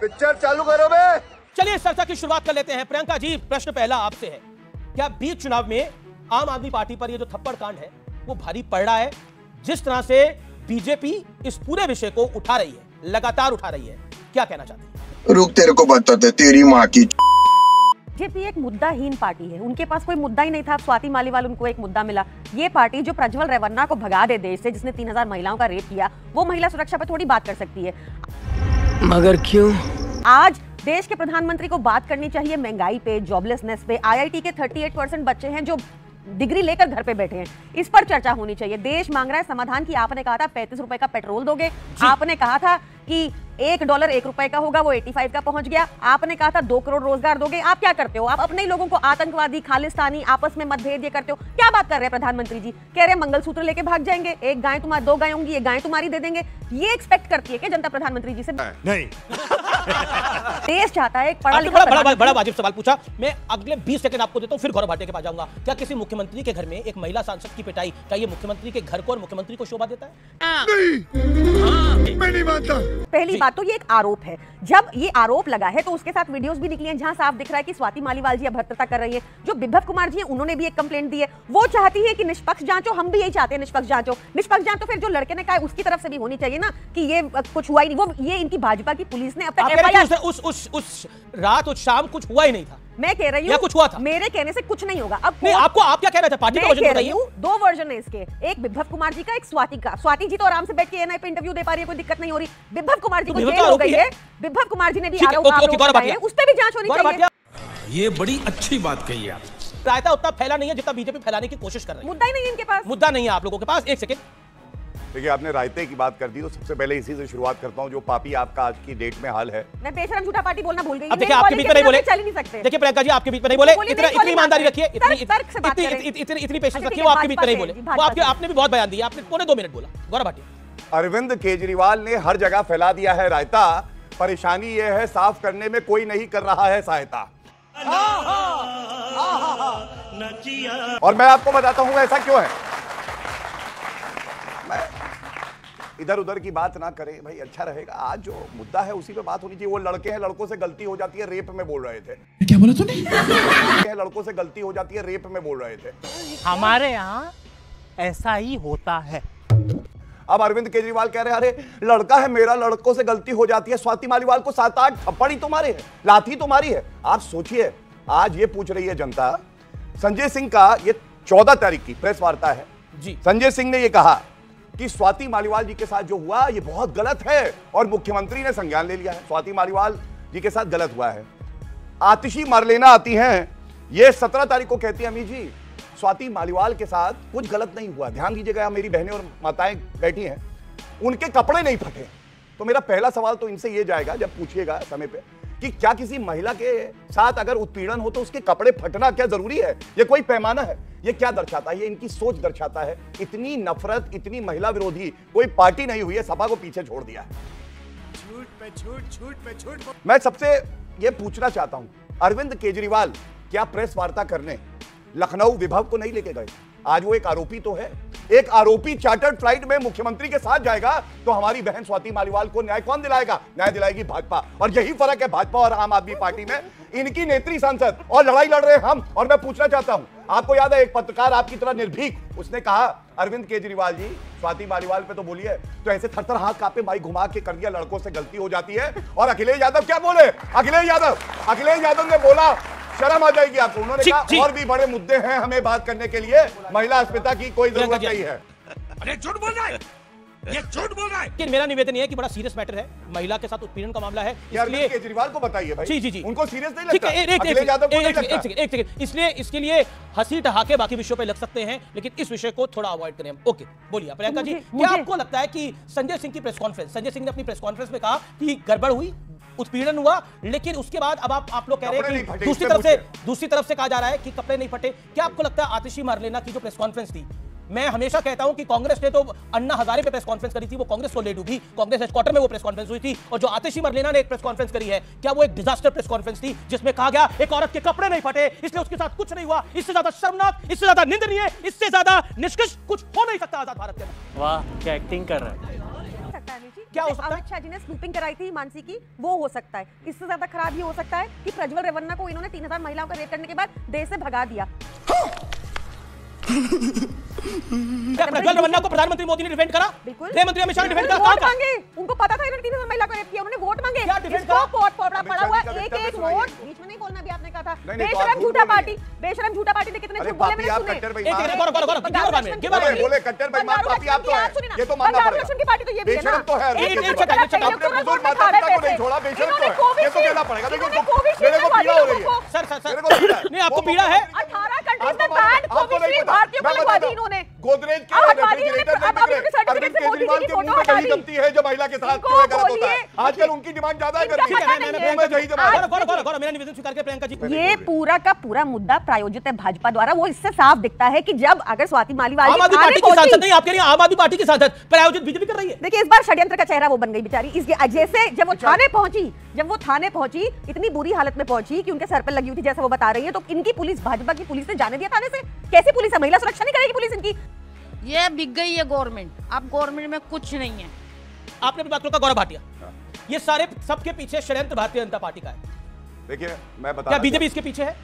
Picture चालू करो बे। चलिए इस चर्चा की शुरुआत कर लेते हैं। प्रियंका जी, प्रश्न पहला आपसे है, क्या बीच चुनाव में आम आदमी पार्टी पर ये जो थप्पड़ कांड है वो भारी पड़ रहा है? जिस तरह से बीजेपी इस पूरे विषय को उठा रही है, लगातार उठा रही है, क्या कहना चाहते हैं? रुक, तेरे को बताते तेरी माँ की। बीजेपी एक मुद्दाहीन पार्टी है, उनके पास कोई मुद्दा ही नहीं था। स्वाति मालीवाल उनको एक मुद्दा मिला। ये पार्टी जो प्रज्वल रेवन्ना को भगा दे देश से, जिसने 3000 महिलाओं का रेप किया, वो महिला सुरक्षा पर थोड़ी बात कर सकती है। मगर क्यों? आज देश के प्रधानमंत्री को बात करनी चाहिए महंगाई पे, जॉबलेसनेस पे। आईआईटी के 38% बच्चे हैं जो डिग्री लेकर घर पे बैठे हैं, इस पर चर्चा होनी चाहिए। देश मांग रहा है समाधान की। आपने कहा था 35 रुपए का पेट्रोल दोगे, आपने कहा था कि $1 1 रुपए का होगा, वो 85 का पहुंच गया। आपने कहा था 2 करोड़ रोजगार दोगे। आप क्या करते हो? आप अपने ही लोगों को आतंकवादी, खालिस्तानी, आपस में मतभेद ये करते हो। क्या बात कर रहे हैं प्रधानमंत्री जी? कह रहे हैं मंगलसूत्र लेके भाग जाएंगे, एक गाय तुम्हारी, 2 गाय होंगी, एक गाय तुम्हारी दे देंगे। ये एक्सपेक्ट करती है कि जनता प्रधानमंत्री जी से? नहीं। देश चाहता है एक पढ़ा लिखा लिखा बड़ा वाजिब सवाल पूछा। मैं अगले 20 सेकंड आपको देता हूं, फिर गौरव भाटिया के पास जाऊंगा। क्या किसी मुख्यमंत्री के घर में एक महिला सांसद की पिटाई, क्या ये मुख्यमंत्री के घर को और मुख्यमंत्री को शोभा देता है? नहीं, मैं नहीं मानता। पहली बात तो ये एक आरोप है। जब ये आरोप लगा है तो उसके साथ वीडियोस भी निकली हैं जहां साफ दिख रहा है कि स्वाति मालीवाल जी अभद्रता कर रही है। जो बिप्लब कुमार जी हैं उन्होंने भी एक कंप्लेंट दी है। वो चाहती है कि निष्पक्ष जांच हो, हम भी यही चाहते हैं निष्पक्ष जांच हो। निष्पक्ष जांच तो फिर जो लड़के ने कहा उसकी तरफ से भी होनी चाहिए ना कि ये कुछ हुआ ही नहीं। वो ये इनकी भाजपा की पुलिस ने अब तक एफआईआर उस रात उस शाम कुछ हुआ ही नहीं था। मैं कह रही हूँ कुछ हुआ था। मेरे कहने से कुछ नहीं होगा। अब नहीं, आपको आप क्या कह रहे थे? पार्टी का वर्जन बताइए। 2 वर्जन है इसके, एक बिप्लब कुमार जी का, एक स्वाति का। स्वाति जी तो आराम से बैठ के एएनआई पे इंटरव्यू दे पा रही है, कोई दिक्कत नहीं हो रही। बिप्लब कुमार जी को जेल हो गई है। बिप्लब कुमार जी ने भी आरोप लगाए हैं, उस पे भी जांच होनी चाहिए। ये बड़ी अच्छी बात कही आप। रायता उतना फैला नहीं है जितना बीजेपी फैलाने की कोशिश कर रही है। मुद्दा ही नहीं है इनके पास। मुद्दा नहीं है आप लोगों के पास। एक सेकंड, देखिए, आपने रायते की बात कर दी तो सबसे पहले इसी से शुरुआत करता हूं जो पापी आपका आज की डेट में हाल है। मैं बेशरम झूठा पार्टी बोलना भूल गई। अब देखिए, आपके बीच में नहीं बोले, चल ही नहीं सकते। देखिए प्रियंका जी, आपके बीच में नहीं बोले। इतनी ईमानदारी रखिए, इतनी पेशेंस रखिए। वो आपके बीच में नहीं बोले। वो आपने भी बहुत बयान दिया, आपने 2.25 मिनट बोला। गौरव भाटिया, अरविंद केजरीवाल ने हर जगह फैला दिया है रायता। परेशानी यह है साफ करने में कोई नहीं कर रहा है सहायता। और मैं आपको बताता हूं ऐसा क्यों है। मैं इधर उधर की बात ना करें भाई, अच्छा रहेगा। आज जो मुद्दा है उसी पे बात होनी चाहिए। वो लड़के हैं, लड़कों से गलती हो जाती है, रेप में बोल रहे थे। क्या बोला तूने? लड़कों से गलती हो जाती है, रेप में बोल रहे थे। हमारे यहाँ ऐसा ही होता है। अब अरविंद केजरीवाल कह रहे हैं अरे लड़का है मेरा, लड़कों से गलती हो जाती है। स्वाति मालीवाल को 7-8 थप्पड़ ही तो मारे हैं, लाठी तो मारी है। आप सोचिए, आज ये पूछ रही है जनता। संजय सिंह का ये 14 तारीख की प्रेस वार्ता है जी। संजय सिंह ने ये कहा कि स्वाति मालीवाल जी के साथ जो हुआ ये बहुत गलत है और मुख्यमंत्री ने संज्ञान ले लिया है। स्वाति मालीवाल जी के साथ गलत हुआ है। आतिशी मारलेना आती हैं, ये 17 तारीख को कहती है अमी जी स्वाति मालीवाल के साथ कुछ गलत नहीं हुआ। ध्यान दीजिएगा, मेरी बहनें और माताएं बैठी हैं, उनके कपड़े नहीं फटे। तो मेरा पहला सवाल तो इनसे ये जाएगा जब पूछिएगा समय पे कि क्या किसी महिला के साथ अगर उत्पीड़न हो तो उसके कपड़े फटना क्या जरूरी है? ये कोई पैमाना है? ये क्या दर्शाता है? ये इनकी सोच दर्शाता है। इतनी नफरत, इतनी महिला विरोधी कोई पार्टी नहीं हुई है, सपा को पीछे छोड़ दिया है। झूठ पे झूठ, झूठ पे झूठ। मैं सबसे ये पूछना चाहता हूं, अरविंद केजरीवाल क्या प्रेस वार्ता करने लखनऊ विभव को नहीं लेके गए? आज वो एक आरोपी तो है। एक आरोपी चार्टर्ड फ्लाइट में मुख्यमंत्री के साथ जाएगा तो हमारी बहन स्वाति मालीवाल को न्याय कौन दिलाएगा? न्याय दिलाएगी भाजपा। और यही फर्क है भाजपा और आम आदमी पार्टी में। इनकी नेत्री सांसद और लड़ाई लड़ रहे हैं हम। और मैं पूछना चाहता हूं, आपको याद है एक पत्रकार आपकी तरह निर्भीक, उसने कहा अरविंद केजरीवाल जी स्वाति मालीवाल पे तो बोलिए, तो ऐसे थर-थर हाथ कांपे, माइक घुमा के कर दिया लड़कों से गलती हो जाती है। और अखिलेश यादव क्या बोले? अखिलेश यादव ने बोला, शर्म आ जाएगी आपको, उन्होंने कहा और भी बड़े मुद्दे हैं हमें बात करने के लिए, महिला अस्मिता की कोई जरूरत नहीं है। अरे झूठ बोल रहा है, ये झूठ बोल रहा है। लेकिन मेरा निवेदन है कि बड़ा सीरियस मैटर है, महिला के साथ उत्पीड़न का मामला है, इसलिए केजरीवाल को बताइए भाई। जी उनको सीरियस नहीं ठीक लगता। है, एक सेकंड, इसलिए इसके लिए हंसी ठहाके बाकी विषयों पे लग सकते हैं, लेकिन इस विषय को थोड़ा अवॉइड करें हम। ओके, बोलिए प्रियंका जी, क्या आपको लगता है कि संजय सिंह की प्रेस कॉन्फ्रेंस, संजय सिंह ने अपनी प्रेस कॉन्फ्रेंस में कहा कि गड़बड़ हुई, उत्पीड़न हुआ, लेकिन उसके बाद अब आप लोग कह रहे हैं कि दूसरी तरफ से कहा जा रहा है कि कपड़े नहीं फटे? क्या आपको लगता है आतिशी मारलेना की जो प्रेस कॉन्फ्रेंस थी, मैं हमेशा कहता हूं कि कांग्रेस ने तो अन्ना हजारे पे प्रेस कॉन्फ्रेंस करी थी, वो कांग्रेस को ले डूबी, कांग्रेस हेडक्वार्टर में वो प्रेस कॉन्फ्रेंस हुई थी, और जो आतिशी मारलेना ने एक प्रेस कॉन्फ्रेंस करी है, क्या वो एक डिजास्टर प्रेस कॉन्फ्रेंस थी जिसमें कहा गया एक औरत के कपड़े नहीं फटे इसलिए उसके साथ कुछ नहीं हुआ? इससे ज्यादा शर्मनाक, इससे ज्यादा निंदनीय, इससे ज्यादा निष्कृष्ट कुछ हो नहीं सकता आजाद भारत के अंदर। वाह, क्या एक्टिंग कर रहा है। क्या हो सकता है? अमित शाह जी ने स्नूपिंग कराई थी मानसी की, वो हो सकता है। इससे ज्यादा खराब ये हो सकता है कि प्रज्वल रेवन्ना को इन्होंने 3000 महिलाओं का रेप करने के बाद देश से भगा दिया। क्या प्रज्वल रेवन्ना को प्रधानमंत्री मोदी ने डिफेंड करा? बिल्कुल। गृह मंत्री अमित शाह ने डिफेंड करा? वोट मांगे, उनको पता था इन्होंने 3000 महिला को रेप किया, उन्होंने वोट मांगे। क्या डिफेंड इसको करा? पड़ा हुआ एक वोट, बीच में नहीं बोलना भी आपने कहा था। बेशरम झूठा पार्टी, बेशरम झूठा पार्टी ने कितने झूठ बोले मैंने सुने। बोले कट्टर बेईमान पार्टी आप तो है, ये तो मानना पड़ेगा। की पार्टी तो ये भी है ना। बेशरम तो है, अपने बुजुर्ग माता पिता को नहीं छोड़ा, बेशरम तो है, ये तो कहना पड़ेगा। देखो मेरे को पीड़ा हो रही है सर नहीं आपको पीड़ा है? 18 कंट्रीज में बैन कोविशील्ड भारतीय को लगवा दी इन्होंने। गोदरेज के रेफ्रिजरेटर नहीं बिक रहे। अरविंद केजरीवाल के मुंह में दही जमती है जो महिला के साथ क्यों गलत होता है। आजकल उनकी डिमांड ज्यादा है करनी है, मुंह में दही जमा है। मेरा निवेदन स्वीकार करें प्रियंका जी। ये पूरा का पूरा मुद्दा प्रायोजित है भाजपा द्वारा। वो इससे साफ दिखता है कि जब अगर स्वाति मालीवाल आम आदमी पार्टी की सांसद नहीं, आपके लिए आम आदमी पार्टी की सांसद प्रायोजित बीजेपी कर रही है। देखिए इस बार षड्यंत्र का चेहरा वो बन गई बेचारी। इसके जैसे जब वो थाने पहुंची इतनी बुरी हालत में पहुंची कि उनके सर पर लगी हुई थी जैसा वो बता रही है, तो इनकी पुलिस, भाजपा की पुलिस ने जाने दिया थाने से। कैसी पुलिस है? महिला सुरक्षा नहीं करेगी पुलिस इनकी। ये बिक गई है गवर्नमेंट, अब गवर्नमेंट में कुछ नहीं है। आपने भी बात का गौरव भाटिया, ये सारे सबके पीछे षड्यंत्र भारतीय जनता पार्टी का है। देखिए मैं बता, क्या बीजेपी इसके पीछे है?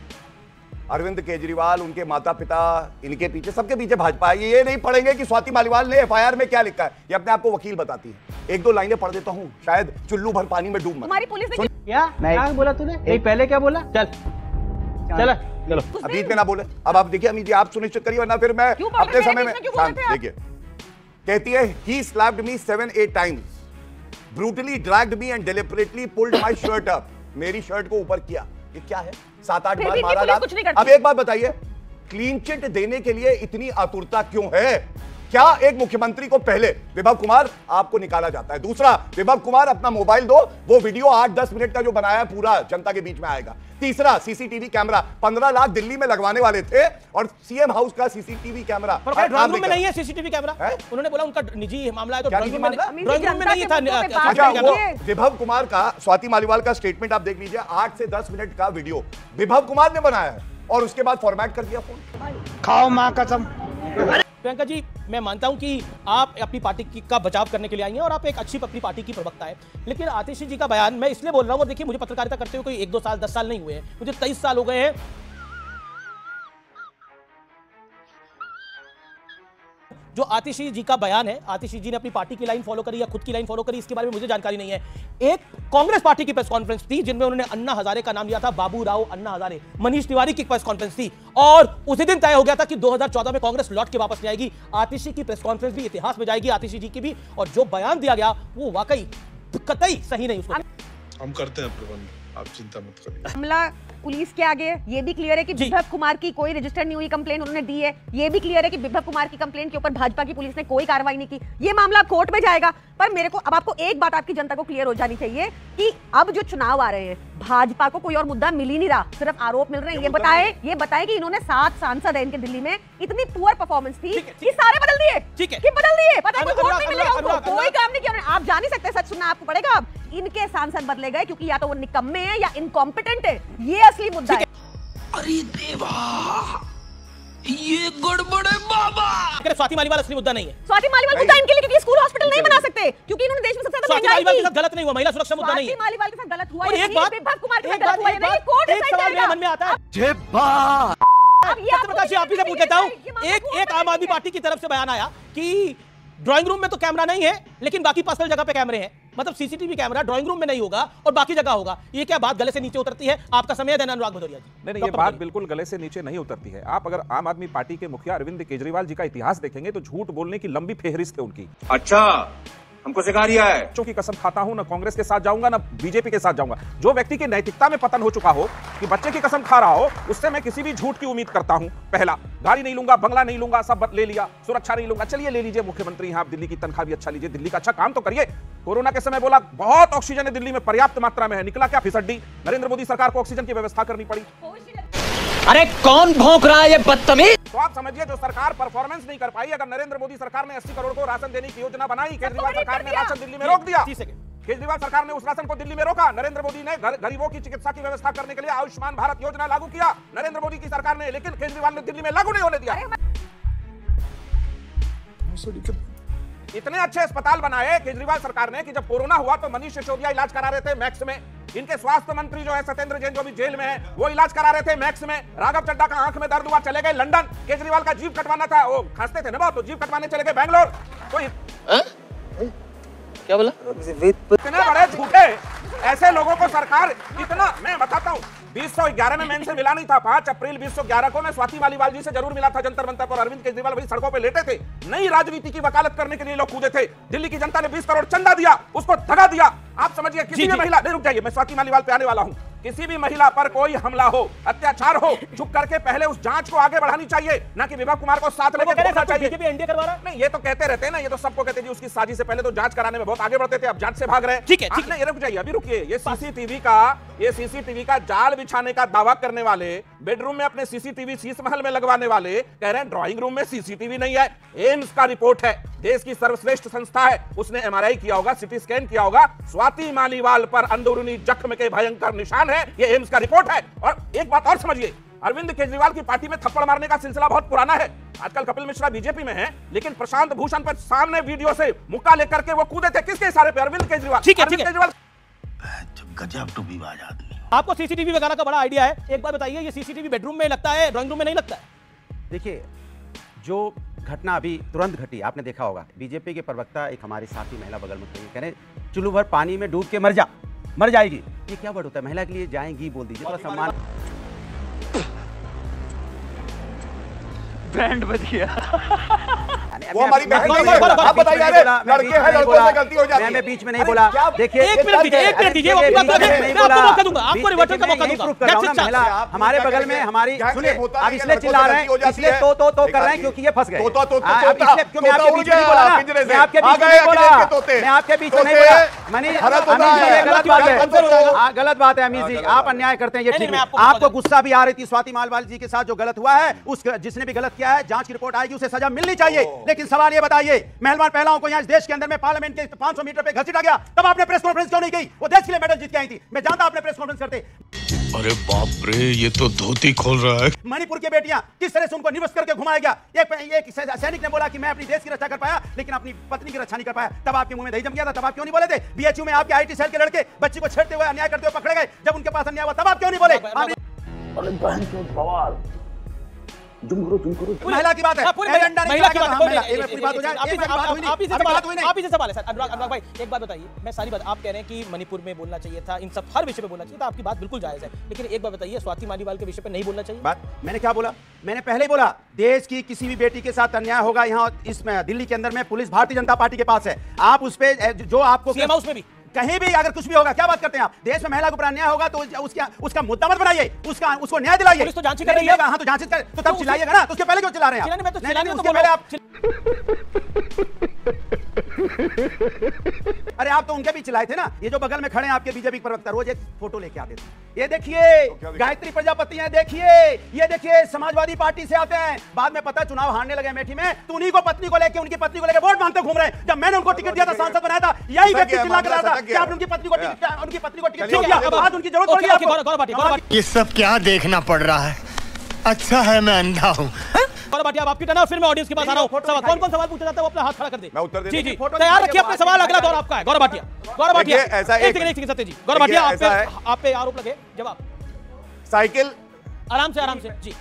अरविंद केजरीवाल, उनके माता पिता, इनके पीछे, सबके पीछे भाजपा है। ये नहीं पढ़ेंगे कि स्वाति मालीवाल ने एफआईआर में क्या लिखा है, ये अपने आप को वकील बताती है। एक दो लाइनें पढ़ देता हूं, शायद चुल्लू भर पानी में डूब मर। हमारी पुलिस ने क्या बोला तूने? पहले क्या बोला? चल चलो अब बीच में ना बोले। अब आप देखिए अमित जी, आप सुनिश्चित करिए वरना फिर मैं अपने समय में शांत। देखिए कहती है, he slapped me 7-8 times, brutally dragged me and deliberately pulled my shirt up. मेरी शर्ट को ऊपर किया। ये क्या है? 7-8 बार मारा। अब एक बात बताइए, क्लीन चिट देने के लिए इतनी आतुरता क्यों है? क्या एक मुख्यमंत्री को पहले विभव कुमार आपको निकाला जाता है, दूसरा विभव कुमार अपना मोबाइल दो, वो वीडियो 8-10 मिनट का जो बनाया है पूरा जनता के बीच में आएगा, तीसरा सीसीटीवी कैमरा 15 लाख दिल्ली में लगवाने वाले थे और सीएम हाउस का सीसीटीवी कैमरा ड्राइंग रूम में नहीं है। सीसीटीवी कैमरा उन्होंने बोला उनका निजी मामला है, तो ड्राइंग रूम में नहीं था। अच्छा, वो विभव कुमार का, स्वाति मालीवाल का स्टेटमेंट आप देख लीजिए, 8 से 10 मिनट का वीडियो विभव कुमार ने बनाया है और उसके बाद फॉर्मेट कर दिया फोन। खाओ मां कसम। प्रियंका जी, मैं मानता हूं कि आप अपनी पार्टी का बचाव करने के लिए आई हैं और आप एक अच्छी अपनी पार्टी की प्रवक्ता है, लेकिन आतिशी जी का बयान मैं इसलिए बोल रहा हूं, और देखिए मुझे पत्रकारिता करते हुए कोई 1-2 साल 10 साल नहीं हुए हैं, मुझे 23 साल हो गए हैं। जो आतिशी जी का बयान है, आतिशी जी ने अपनी पार्टी की लाइन फॉलो करी या खुद की लाइन फॉलो करी, इसके बारे में मुझे जानकारी नहीं है। एक कांग्रेस पार्टी की प्रेस कॉन्फ्रेंस थी जिनमें उन्होंने अन्ना हजारे का नाम लिया था, बाबू राव अन्ना हजारे, मनीष तिवारी की प्रेस कॉन्फ्रेंस थी और उसी दिन तय हो गया था कि 2014 में कांग्रेस लौट के वापस नहीं आएगी। आतिशी की प्रेस कॉन्फ्रेंस भी इतिहास में जाएगी, आतिशी जी की भी, और जो बयान दिया गया वो वाकई कतई सही नहीं। उसको हम करते हैं प्रबंध, आप चिंता मत करिए। मामला पुलिस के आगे ये भी क्लियर है कि विभव कुमार की कोई रजिस्टर नहीं हुई कंप्लेंट उन्होंने दी है। ये भी क्लियर है कि विभव कुमार की कंप्लेंट के ऊपर भाजपा की पुलिस ने कोई कार्रवाई नहीं की। ये मामला कोर्ट में जाएगा। पर मेरे को अब आपको एक बात आपकी जनता को क्लियर हो जानी चाहिए कि अब जो चुनाव आ रहे हैं, भाजपा को कोई और मुद्दा मिल ही नहीं रहा, सिर्फ आरोप मिल रहे हैं। ये बताए कि इन्होंने 7 सांसद है इनके दिल्ली में, इतनी पुअर परफॉर्मेंस थी कि सारे बदल दिए। ठीक है, बदल दिए, पता है वोट नहीं मिलेगा उनको, कोई काम नहीं किया। आप जान नहीं सकते, सच सुनना आपको पड़ेगा। अब इनके सांसद बदले गए क्योंकि या तो वो निकम्मे हैं या इनकॉम्पिटेंट है। ये असली मुद्दा है। अरे देवा, ये गड़बड़ है बाबा। स्वाति मालीवाल असली मुद्दा नहीं है। स्वाति मालीवाल मुद्दा इनके लिए, क्योंकि स्कूल हॉस्पिटल नहीं बना सकते, क्योंकि इन्होंने देश में सबसे ज्यादा महंगाई की। स्वाति मालीवाल के साथ गलत नहीं हुआ, महिला सुरक्षा मुद्दा नहीं है। स्वाति मालीवाल के साथ गलत हुआ, और एक बात, विभव कुमार के साथ गलत हुआ, नहीं कोर्ट एक सवाल मेरे मन में आता है, सत्यप्रकाश जी आप ही से पूछ लेता हूं। एक आम आदमी पार्टी की तरफ से बयान आया कि ड्राइंग रूम में तो कैमरा नहीं है लेकिन बाकी पर्सनल जगह पे कैमरे हैं, मतलब सीसीटीवी कैमरा ड्राइंग रूम में नहीं होगा और बाकी जगह होगा। ये क्या बात गले से नीचे उतरती है? आपका समय है अनुराग भदौरिया जी। नहीं, ये बात बिल्कुल गले से नीचे नहीं उतरती है। आप अगर आम आदमी पार्टी के मुखिया अरविंद केजरीवाल जी का इतिहास देखेंगे तो झूठ बोलने की लंबी फेहरिस्त है उनकी। अच्छा, हमको सिखा रिया है। बच्चों की कसम खाता हूं, ना कांग्रेस के साथ जाऊंगा ना बीजेपी के साथ जाऊंगा। जो व्यक्ति की नैतिकता में पतन हो चुका हो, कि बच्चे की कसम खा रहा हो, उससे मैं किसी भी झूठ की उम्मीद करता हूं। पहला, गाड़ी नहीं लूंगा, बंगला नहीं लूंगा, सब ले लिया, सुरक्षा नहीं लूंगा। चलिए ले लीजिए, मुख्यमंत्री हैं आप, दिल्ली की तनख्वाह भी अच्छा लीजिए, दिल्ली का अच्छा काम तो करिए। कोरोना के समय बोला बहुत ऑक्सीजन है दिल्ली में, पर्याप्त मात्रा में है, निकला क्या फिसड्डी। नरेंद्र मोदी सरकार को ऑक्सीजन की व्यवस्था करनी पड़ी। अरे कौन भौंक रहा है ये बदतमीज? तो आप समझिए जो सरकार परफॉर्मेंस नहीं कर पाई, अगर नरेंद्र मोदी सरकार ने 80 करोड़ को राशन देने की योजना बनाई, केजरीवाल सरकार ने राशन दिल्ली में रोक दिया। केजरीवाल सरकार ने उस राशन को दिल्ली में रोका। नरेंद्र मोदी ने गरीबों की चिकित्सा की व्यवस्था करने के लिए आयुष्मान भारत योजना लागू किया नरेंद्र मोदी की सरकार ने, लेकिन केजरीवाल ने दिल्ली में लागू नहीं होने दिया। इतने अच्छे अस्पताल बनाए केजरीवाल सरकार ने कि जब कोरोना हुआ तो मनीष सिसोदिया इलाज करा रहे थे मैक्स में। इनके स्वास्थ्य मंत्री जो है सत्येंद्र जैन, जो भी जेल में है, वो इलाज करा रहे थे मैक्स में। राघव चड्ढा का आंख में दर्द हुआ, चले गए लंदन। केजरीवाल का जीभ कटवाना था, वो खांसते थे ना बहुत, तो जीभ कटवाने चले गए बैंगलोर। तो क्या बोला? इतने बड़े झूठे ऐसे लोगों को सरकार इतना, मैं बताता हूँ 2011 में मैं इनसे मिला नहीं था। 5 अप्रैल 2011 को मैं स्वाति मालीवाल जी से जरूर मिला था जंतर मंतर पर। अरविंद केजरीवाल वही सड़कों पे लेटे थे। नई राजनीति की वकालत करने के लिए लोग कूदे थे। दिल्ली की जनता ने 20 करोड़ चंदा दिया, उसको दगा दिया। आप समझिए किसी भी महिला, नहीं रुक जाइए, मैं स्वाति मालीवाल पे आने वाला हूं। किसी भी महिला पर कोई हमला हो, अत्याचार हो, चुप करके पहले उस जांच को आगे बढ़ानी चाहिए, ना कि विभा कुमार को साथ लेकर बोलना चाहिए। बीजेपी एनडीए करवा रहा है? नहीं, ये तो कहते रहते हैं ना, ये तो सबको कहते हैं उसकी साजिश से पहले तो जांच कराने में बहुत आगे बढ़ते थे, अब जांच से भाग रहे हैं। ठीक है, ठीक है, रुक जाइए, अभी रुकिए। ये सीसीटीवी का जाल बिछाने का दावा करने वाले, बेडरूम में अपने सीसीटीवी शीश महल में लगवाने वाले कह रहे हैं ड्राइंग रूम में सीसीटीवी नहीं है। एम्स का रिपोर्ट है, देश की सर्वश्रेष्ठ संस्था है, उसने एमआरआई किया होगा, सिटी स्कैन किया होगा। स्वाति मालीवाल पर अंदरूनी जख्म के भयंकर निशान है, ये एम्स का रिपोर्ट है। और एक बात और समझिए, अरविंद केजरीवाल की पार्टी में थप्पड़ मारने का सिलसिला बहुत पुराना है। आजकल कपिल मिश्रा बीजेपी में है, लेकिन प्रशांत भूषण पर सामने वीडियो से मुक्का लेकर के वो कूदे थे, किसके इशारे पे? अरविंद केजरीवाल। ठीक है, ठीक है। गजब टूबीबाज आदमी। आपको सीसीटीवी वगैरह का बड़ा आइडिया है, एक बात बताइए, ये सीसीटीवी बेडरूम में लगता है, ड्राइंग रूम में नहीं लगता है? देखिए, जो घटना अभी तुरंत घटी, आपने देखा होगा, बीजेपी के प्रवक्ता एक हमारी साथी महिला बगल में खड़ी कह रहे चुल्लू भर पानी में डूब के मर जाएगी। ये क्या वर्ड होता है? महिला के लिए जाएंगी बोल दीजिए, थोड़ा सम्मान। बैंड बज गया। वो हमारी बहन है। आप बताइए, अरे लड़के हैं, लड़कों से गलती हो जाती है। मैं बीच में नहीं बोला। देखिए, एक मिनट दीजिए, वो पूरा कर दे, मैं आपको मौका दूंगा, आपको रिवर्टल का मौका दूंगा। हमारे बगल में हमारी, सुनिए, आप इसलिए चिल्ला रहे हैं, इसलिए तो कर रहे हैं क्योंकि ये फंस गए। मैं आपके बीच में नहीं बोला ना, मैं आपके बीच में नहीं बोला, मैं आपके बीच में नहीं बोला। मनीष, गलत बात है, गलत बात है अमीर जी, आप अन्याय करते हैं, ये ठीक है। आपको गुस्सा भी आ रही थी स्वाति मालीवाल जी के साथ जो गलत हुआ है, उस जिसने भी गलत किया है, जांच की रिपोर्ट आएगी, उसे सजा मिलनी चाहिए। लेकिन सवाल ये बताइए, मेहमान पहलाओं को यहाँ इस देश के अंदर में पार्लियामेंट के 500 मीटर पे घसीटा गया, तब आपने प्रेस कॉन्फ्रेंस क्यों नहीं की? वो देश के लिए मेडल जीत के आई थी, मैं जानता आपने प्रेस कॉन्फ्रेंस करते। अरे बाप रे, ये तो धोती खोल रहा है। मणिपुर की बेटियां किस तरह से उनको निवस्त करके घुमाया गया। एक सैनिक ने बोला कि मैं अपनी देश की रक्षा कर पाया, लेकिन अपनी पत्नी की रक्षा नहीं कर पाया। तब आपके मुंह में दही जम गया था, तब आप क्यों नहीं बोले थे? बीएचयू में आपके आईटी सेल के लड़के बच्ची को छेड़ते हुए, अन्याय करते हुए पकड़े गए, जब उनके पास अन्याय हुआ तब आप क्यों नहीं बोले? महिला की बात है, महिला की बात है, आप ही से सवाल है सर। अनुराग भाई, एक बात बताइए, मैं सारी बात, आप कह रहे हैं कि मणिपुर में बोलना चाहिए था, इन सब हर विषय पे बोलना चाहिए था, आपकी बात बिल्कुल जायज है, लेकिन एक बात बताइए, स्वाति मालीवाल के विषय पे नहीं बोलना चाहिए? बात मैंने क्या बोला? मैंने पहले ही बोला, देश की किसी भी बेटी के साथ अन्याय होगा, यहाँ इसमें दिल्ली के अंदर में पुलिस भारतीय जनता पार्टी के पास है। आप उस पे जो आपको सीएम हाउस में भी कहीं भी अगर कुछ भी होगा, क्या बात करते हैं आप? देश में महिला को ऊपर अन्याय होगा तो उसका मुद्दा मत बनाइए, उसको न्याय दिलाइए। पुलिस तो जांच कर रही है। हाँ, तो जांच कर, तो तब चिल्लाइएगा ना, तो उसके पहले क्यों चिल्ला रहे हैं आप? उसके पहले आप अरे आप तो उनके भी चिल्लाए थे ना। ये जो बगल में खड़े हैं आपके बीजेपी प्रवक्ता, रोज एक फोटो लेके आते थे, ये देखिए गायत्री प्रजापति हैं, देखिए ये देखिए समाजवादी पार्टी से आते हैं, बाद में पता चुनाव हारने लगे अमेठी में, तो उन्हीं को पत्नी को लेके, उनकी पत्नी को लेके वोट मांगते घूम रहे हैं। जब मैंने उनको टिकट दिया था, सांसद बनाया था, यही व्यक्ति चिल्ला कर रहा था कि आप उनकी पत्नी को टिकट क्यों दिया? आज उनकी जरूरत पड़ी आपको। ये सब क्या देखना पड़ रहा है? अच्छा है मैं अंधा हूँ। गौरव भाटिया, आपकी टर्न है, फिर मैं ऑडियंस के पास आ रहा हूँ। कौन कौन सवाल पूछा जाता है वो अपना हाथ खड़ा कर दे। मैं उत्तर दे जी जी, तैयार रखिए अपने सवाल, अगला दौर आपका है। गौरव भाटिया, एक सेकंड सत्य जी, गौरव भाटिया आप पे आरोप लगे, जवाब। साइकिल आराम से जी।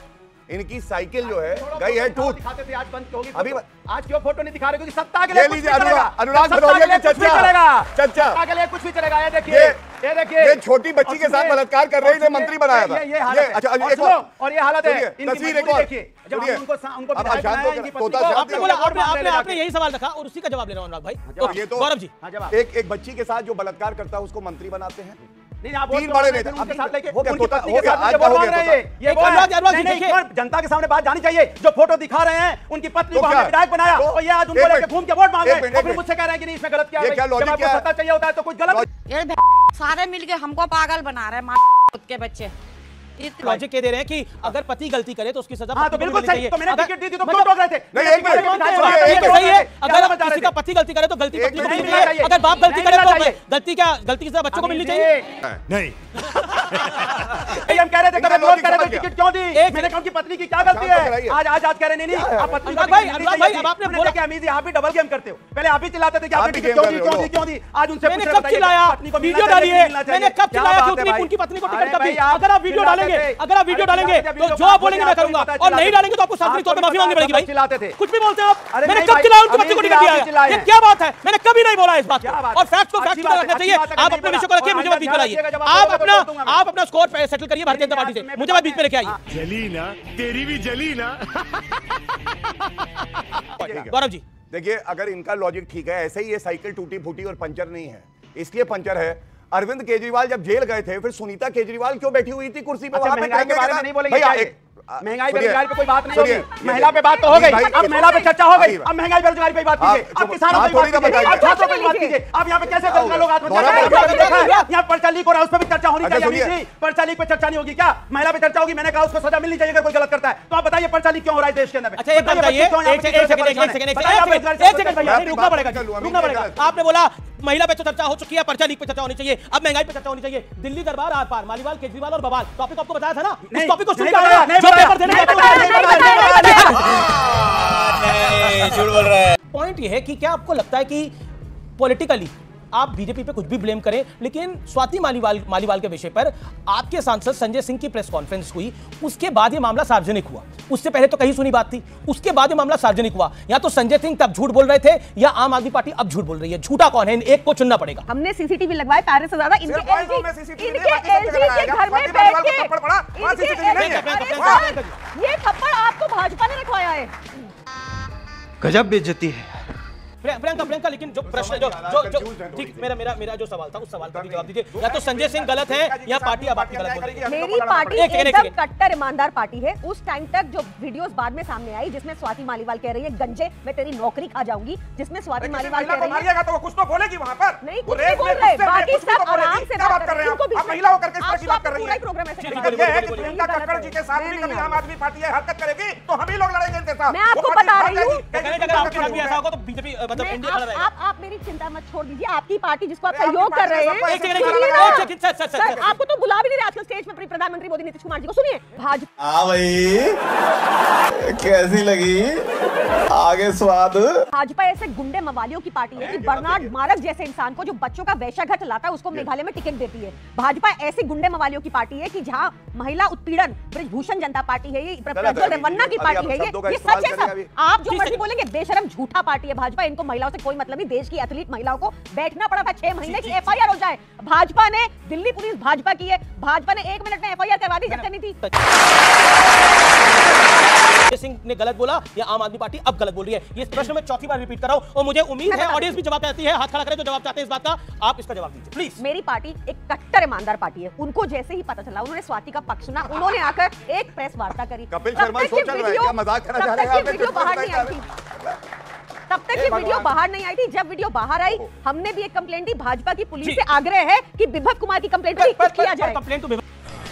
इनकी साइकिल जो है गई है टूट, दिखाते थे, आज बंद होगी। अभी आज क्यों फोटो नहीं दिखा रहे? क्योंकि सत्ता के लिए कुछ भी चलेगा, अनुराग भदौरिया के चर्चा सत्ता के लिए कुछ भी चलेगा। ये देखिए ये छोटी बच्ची के साथ बलात्कार कर रही है, मंत्री बनाया था। ये हालत है। अच्छा, और ये हालत है, तस्वीर एक और देखिए, जब उनको आपने यही सवाल रखा और उसी का जवाब ले रहा हूं अनुराग भाई। ये तो गौरव जी, एक बच्ची के साथ जो बलात्कार करता है उसको मंत्री बनाते हैं। नहीं, आप तीन बड़े नेता उनके साथ लेके, हो गया, उनकी पत्नी के हो गया, साथ आज लेके हो बोल रहे हैं। ये जनता के सामने बात जानी चाहिए। जो फोटो दिखा रहे हैं, उनकी पत्नी को हमने विधायक बनाया और ये आज उनको लेके घूम के वोट मांग रहे हैं और फिर मुझसे कह रहे हैं कि नहीं इसमें गलत किया है। जब आपको सत्ता चाहिए होता है तो कुछ गलत। सारे मिलके हमको पागल बना रहे हैं के बच्चे। लॉजिक कह दे रहे हैं कि अगर पति गलती करे तो उसकी सजा। हाँ, तो बिल्कुल सही। तो मैंने टिकट दी थी तो क्यों टोक रहे थे? नहीं, एक मिनट, सही है, अगर किसी का पति गलती करे तो गलती पत्नी को मिलनी चाहिए, अगर बाप गलती करे तो गलती की सजा बच्चों को मिलनी चाहिए। नहीं हम कह रहे थे कभी विरोध कर रहे थे, टिकट क्यों दी? मैंने कहा उनकी पत्नी की क्या गलती है? आज कह रहे नहीं आप पत्नी अब आपने बोला कि अमीजी आप भी डबल गेम करते हो। पहले आप ही चिल्लाते थे कि आपने टिकट क्यों दी? आज उनसे मैंने कब चिल्लाया? वीडियो डालिए। मैंने कब चिल्लाया कि उनकी पत्नी को टिकट कब दी? अगर आप वीडियो डालेंगे तो जो आप बोलेंगे मैं करूंगा, और नहीं डालेंगे तो आपको सार्वजनिक तौर पे माफी मांगनी पड़ेगी भाई। चिल्लाते थे, कुछ भी बोलते हैं आप। मैंने कब चिल्लाया उनकी बच्ची को टिकट दिया? ये क्या बात है? मैंने कभी नहीं बोला इस बात को, और फैक्ट्स को फैक्ट्स में रखना चाहिए। आप अपने विषय को रखिए, मुझे मत बीच में लाइए। आप अपना स्कोर सेटल करिए भारतीय जनता पार्टी से, मुझे मत बीच में लेके आइए। जली ना, तेरी भी जली ना। गौरव जी देखिए, अगर इनका लॉजिक ठीक है, ऐसे ही ये साइकिल टूटी फूटी और पंचर नहीं है, इसलिए पंचर है। अरविंद केजरीवाल जब जेल गए थे, फिर सुनीता केजरीवाल क्यों बैठी हुई थी कुर्सी पे? वहां पे महंगाई के बारे में नहीं बोलेंगे? महंगाई सुनिए, बेरोजगारी पे कोई बात नहीं होगी। महिला पे बात तो हो गई, अब महिला पे चर्चा हो गई, अब महंगाई बेरोजगारी पे बात कीजिए, अब किसानों पे बात कीजिए, अब छात्रों पे बात कीजिए। अब यहाँ पे कैसे लोग आत्महत्या कर रहे हैं? यहाँ पर्चा लीक हो रहा है, उस पर भी चर्चा होनी चाहिए। पर्चा लीक पे चर्चा नहीं होगी क्या? महिला पे चर्चा होगी। मैंने कहा उसको सजा मिलनी चाहिए अगर कोई गलत करता है। तो आप बताइए पर्चा लीक क्यों हो रहा है देश के अंदर? अच्छा एक बात बताइए, एक सेकंड भैया, रुकना पड़ेगा। आपने बोला महिला पे तो चर्चा हो चुकी है, पर्चा लीक पे चर्चा होनी चाहिए, अब महंगाई पे चर्चा होनी चाहिए। दिल्ली दरबार आर पार, मालीवाल, केजरीवाल और बवाल, टॉपिक आपको बताया था ना? उस टॉपिक को सुन के झूठ बोल रहा है। पॉइंट ये है कि क्या आपको लगता है कि पॉलिटिकली आप बीजेपी पे कुछ भी ब्लेम करें, लेकिन स्वाति मालीवाल के विषय पर आपके सांसद संजय सिंह की प्रेस कॉन्फ्रेंस हुई, उसके बाद ये मामला सार्वजनिक हुआ। उससे पहले तो कहीं सुनी बात थी, उसके बाद ये मामला सार्वजनिक हुआ। या तो संजय सिंह तब झूठ बोल रहे थे, या आम आदमी पार्टी अब झूठ बोल रही है। झूठा कौन है? इन एक को चुनना पड़ेगा। हमने सीसीटीवी लगवाए पैरिस से ज्यादा, इनके घर में ये थप्पड़ आपको भाजपा ने रखवाया है। गजब बेइज्जती है प्रियंका, लेकिन जो प्रश्न जो ठीक मेरा जो सवाल था, उस सवाल का भी जवाब दीजिए। या तो संजय सिंह गलत है, या पार्टी अब आपकी गलत बोल रही है। मेरी पार्टी एकदम कट्टर ईमानदार पार्टी है। उस टाइम तक जो वीडियोस बाद में सामने आई, जिसमें स्वाति मालीवाल कह रही है गंजे मैं तेरी नौकरी खा जाऊंगी, जिसमें स्वाति मालीवाल कह रही है तो कुछ तो बोलेगी वहां पर। नहीं, कुछ नहीं बोल रहे, बाकी सब आराम से बात कर रहे हैं। आप महिलाओं करके इस तरह की बात कर रही हैं। प्रोग्राम ऐसे प्रियंका कक्कड़ जी के साथ भी कभी आम आदमी पार्टी हरकत करेगी तो हम ही लोग लड़ेंगे इनके साथ। मैं आपको बता रही हूँ, आपके साथ भी ऐसा होगा तो बीजेपी मतलब इंडिया खड़ा रहेगा। आप मेरी चिंता मत छोड़ दीजिए। आपकी पार्टी जिसको आप सहयोग कर रहे हैं, आपको तो बुला भी नहीं रहे आजकल स्टेज पे प्रधानमंत्री मोदी नीतीश कुमार जी को। सुनिए भाजपा भाई कैसी लगी आगे स्वाद। भाजपा ऐसे गुंडे मवालियों की पार्टी है कि बर्नार्ड मार्क्स जैसे इंसान को जो बच्चों का वैश्याघर चलाता है उसको मेघालय में टिकट देती है। भाजपा ऐसे गुंडे मवालियों की पार्टी है कि जहां महिला उत्पीड़न, ब्रिजभूषण जनता पार्टी है, ये प्रज्वल रेवन्ना की पार्टी है, ये सच है सब। आप जो मर्जी बोलेंगे, बेशरम झूठा पार्टी है भाजपा। इनको महिलाओं से कोई मतलब नहीं। देश की एथलीट महिलाओं को बैठना पड़ा था 6 महीने की एफआईआर हो जाए। भाजपा ने, दिल्ली पुलिस भाजपा की है, भाजपा ने 1 मिनट में एफआईआर करवा दी जब करनी थी। सिंह ने गलत बोला या आम आदमी पार्टी अब गलत बोल रही है? ये प्रश्न मैं चौथी बार रिपीट कर रहा हूं और मुझे उम्मीद है ऑडियंस भी जवाब चाहती है। हाथ खड़ा करें जो जवाब चाहते हैं इस बात का। आप इसका जवाब दीजिए प्लीज। मेरी पार्टी एक कट्टर ईमानदार पार्टी है। उनको जैसे ही पता चला, उन्होंने स्वाति का पक्ष सुना, उन्होंने आकर एक प्रेस वार्ता करी। कपिल शर्मा शो चल रहा है क्या? मजाक करना चाह रहे हैं आप? वीडियो बाहर नहीं आई थी, तब तक ये वीडियो बाहर नहीं आई थी। जब वीडियो बाहर आई, हमने भी एक कंप्लेंट दी। भाजपा की पुलिस से आग्रह है कि विभव कुमार की कंप्लेंट पर किया जाए। कंप्लेंट तो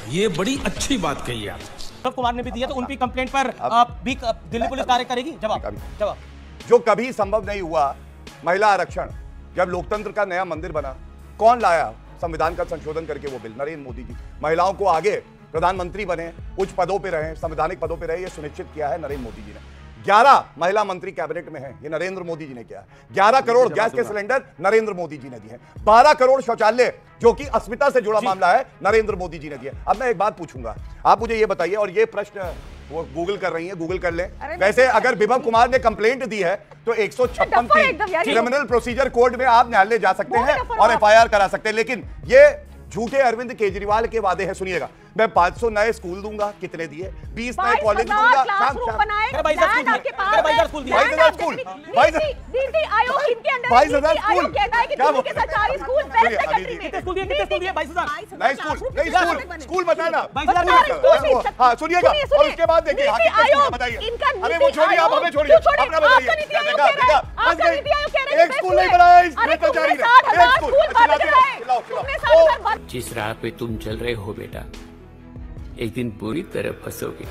ये बड़ी अच्छी बात कही आप। विभव कुमार ने भी दिया, तो उनकी कंप्लेंट पर भी दिल्ली पुलिस कार्य करेगी। जवाब जो कभी संभव नहीं हुआ, महिला आरक्षण जब लोकतंत्र का नया मंदिर बना, कौन लाया संविधान का संशोधन करके वो बिल? नरेंद्र मोदी जी। महिलाओं को आगे प्रधानमंत्री बने, उच्च पदों पे रहे, संवैधानिक पदों पे रहे, ये सुनिश्चित किया है नरेंद्र मोदी जी ने। 11 महिला मंत्री कैबिनेट में हैं, ये नरेंद्र मोदी जी ने किया। 11 करोड़ गैस के सिलेंडर नरेंद्र मोदी जी ने दिए। 12 करोड़ शौचालय जो कि अस्मिता से जुड़ा मामला है, नरेंद्र मोदी जी ने दिया। अब मैं एक बात पूछूंगा, आप मुझे ये बताइए, और ये प्रश्न वो गूगल कर रही हैं, गूगल कर लें। वैसे अगर विभव कुमार ने कंप्लेंट दी है तो 156 क्रिमिनल प्रोसीजर कोड में आप न्यायालय जा सकते हैं और एफआईआर करा सकते हैं। लेकिन ये झूठे अरविंद केजरीवाल के वादे हैं। सुनिएगा, मैं 500 नए स्कूल दूंगा, कितने दिए? 20 नए कॉलेज दूंगा। स्कूल बताना। हाँ सुनिएगा, और उसके बाद देखिए बताइए। अरे वो छोड़िए, आप हमें छोड़िए, अपना बताइए। एक स्कूल नहीं बनाया, भ्रष्टाचारी जिस राह पे तुम चल रहे हो बेटा, एक दिन पूरी तरह फंसोगे।